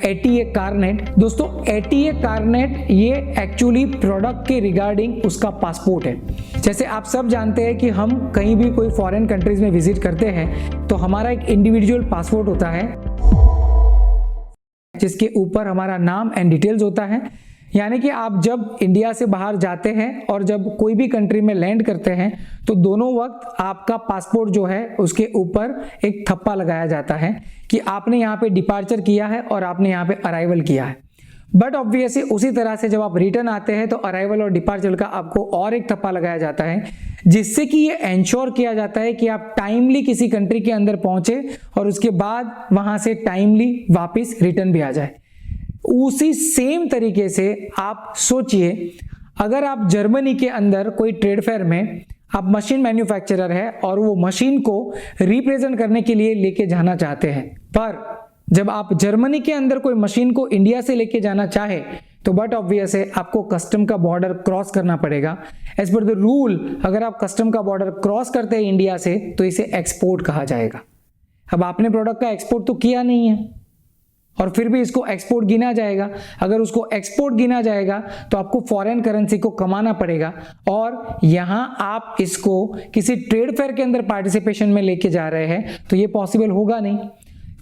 ATA कारनेट। दोस्तों ATA कारनेट ये actually product के रिगार्डिंग उसका पासपोर्ट है। जैसे आप सब जानते हैं कि हम कहीं भी कोई फॉरेन कंट्रीज में विजिट करते हैं तो हमारा एक इंडिविजुअल पासपोर्ट होता है जिसके ऊपर हमारा नाम एंड डिटेल्स होता है। यानी कि आप जब इंडिया से बाहर जाते हैं और जब कोई भी कंट्री में लैंड करते हैं तो दोनों वक्त आपका पासपोर्ट जो है उसके ऊपर एक थप्पा लगाया जाता है कि आपने यहाँ पे डिपार्चर किया है और आपने यहाँ पे अराइवल किया है। बट ऑब्वियसली उसी तरह से जब आप रिटर्न आते हैं तो अराइवल और डिपार्चर का आपको और एक थप्पा लगाया जाता है, जिससे कि ये एंश्योर किया जाता है कि आप टाइमली किसी कंट्री के अंदर पहुंचे और उसके बाद वहां से टाइमली वापस रिटर्न भी आ जाए। उसी सेम तरीके से आप सोचिए, अगर आप जर्मनी के अंदर कोई ट्रेड फेयर में आप मशीन मैन्युफैक्चरर है और वो मशीन को रिप्रेजेंट करने के लिए लेके जाना चाहते हैं, पर जब आप जर्मनी के अंदर कोई मशीन को इंडिया से लेके जाना चाहे तो बट ऑब्वियस है आपको कस्टम का बॉर्डर क्रॉस करना पड़ेगा। एज पर द रूल अगर आप कस्टम का बॉर्डर क्रॉस करते हैं इंडिया से तो इसे एक्सपोर्ट कहा जाएगा। अब आपने प्रोडक्ट का एक्सपोर्ट तो किया नहीं है और फिर भी इसको एक्सपोर्ट गिना जाएगा। अगर उसको एक्सपोर्ट गिना जाएगा तो आपको फॉरेन करेंसी को कमाना पड़ेगा और यहां आप इसको किसी ट्रेड फेयर के अंदर पार्टिसिपेशन में लेके जा रहे हैं तो ये पॉसिबल होगा नहीं।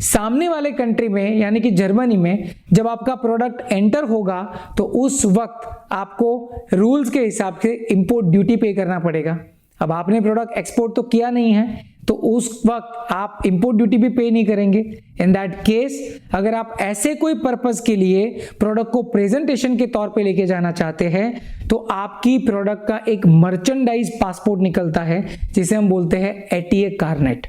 सामने वाले कंट्री में यानी कि जर्मनी में जब आपका प्रोडक्ट एंटर होगा तो उस वक्त आपको रूल्स के हिसाब से इंपोर्ट ड्यूटी पे करना पड़ेगा। अब आपने प्रोडक्ट एक्सपोर्ट तो किया नहीं है तो उस वक्त आप इंपोर्ट ड्यूटी भी पे नहीं करेंगे। इन दैट केस अगर आप ऐसे कोई पर्पस के लिए प्रोडक्ट को प्रेजेंटेशन के तौर पे लेके जाना चाहते हैं तो आपकी प्रोडक्ट का एक मर्चेंडाइज पासपोर्ट निकलता है जिसे हम बोलते हैं ATA कारनेट।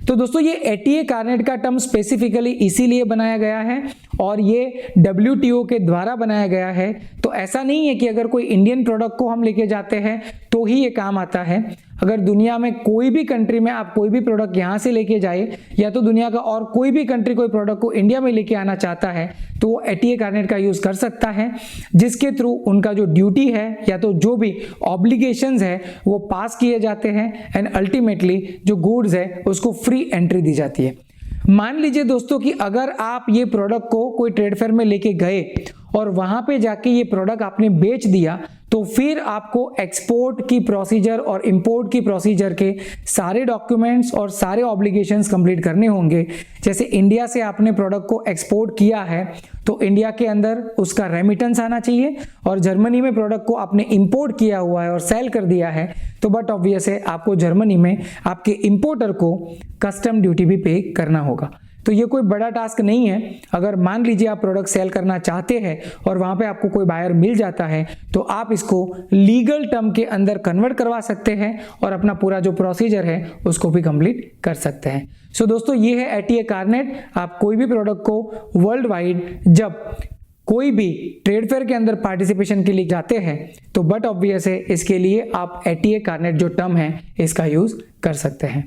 तो दोस्तों ये ATA कारनेट का टर्म स्पेसिफिकली इसीलिए बनाया गया है और ये WTO के द्वारा बनाया गया है। तो ऐसा नहीं है कि अगर कोई इंडियन प्रोडक्ट को हम लेके जाते हैं तो ही ये काम आता है। अगर दुनिया में कोई भी कंट्री में आप कोई भी प्रोडक्ट यहाँ से लेके जाए या तो दुनिया का और कोई भी कंट्री कोई प्रोडक्ट को इंडिया में लेके आना चाहता है तो वो ATA कारनेट का यूज कर सकता है, जिसके थ्रू उनका जो ड्यूटी है या तो जो भी ऑब्लिगेशंस है वो पास किए जाते हैं एंड अल्टीमेटली जो गुड्स है उसको फ्री एंट्री दी जाती है। मान लीजिए दोस्तों कि अगर आप ये प्रोडक्ट को कोई ट्रेड फेयर में लेके गए और वहां पे जाके ये प्रोडक्ट आपने बेच दिया तो फिर आपको एक्सपोर्ट की प्रोसीजर और इंपोर्ट की प्रोसीजर के सारे डॉक्यूमेंट्स और सारे ऑब्लिगेशंस कंप्लीट करने होंगे। जैसे इंडिया से आपने प्रोडक्ट को एक्सपोर्ट किया है तो इंडिया के अंदर उसका रेमिटेंस आना चाहिए और जर्मनी में प्रोडक्ट को आपने इंपोर्ट किया हुआ है और सेल कर दिया है तो बट ऑब्वियस है आपको जर्मनी में आपके इंपोर्टर को कस्टम ड्यूटी भी पे करना होगा। तो ये कोई बड़ा टास्क नहीं है। अगर मान लीजिए आप प्रोडक्ट सेल करना चाहते हैं और वहां पे आपको कोई बायर मिल जाता है तो आप इसको लीगल टर्म के अंदर कन्वर्ट करवा सकते हैं और अपना पूरा जो प्रोसीजर है उसको भी कंप्लीट कर सकते हैं। सो दोस्तों ये है ATA कारनेट। आप कोई भी प्रोडक्ट को वर्ल्ड वाइड जब कोई भी ट्रेड फेयर के अंदर पार्टिसिपेशन के लिए जाते हैं तो बट ऑब्वियस है इसके लिए आप ATA कारनेट जो टर्म है इसका यूज कर सकते हैं।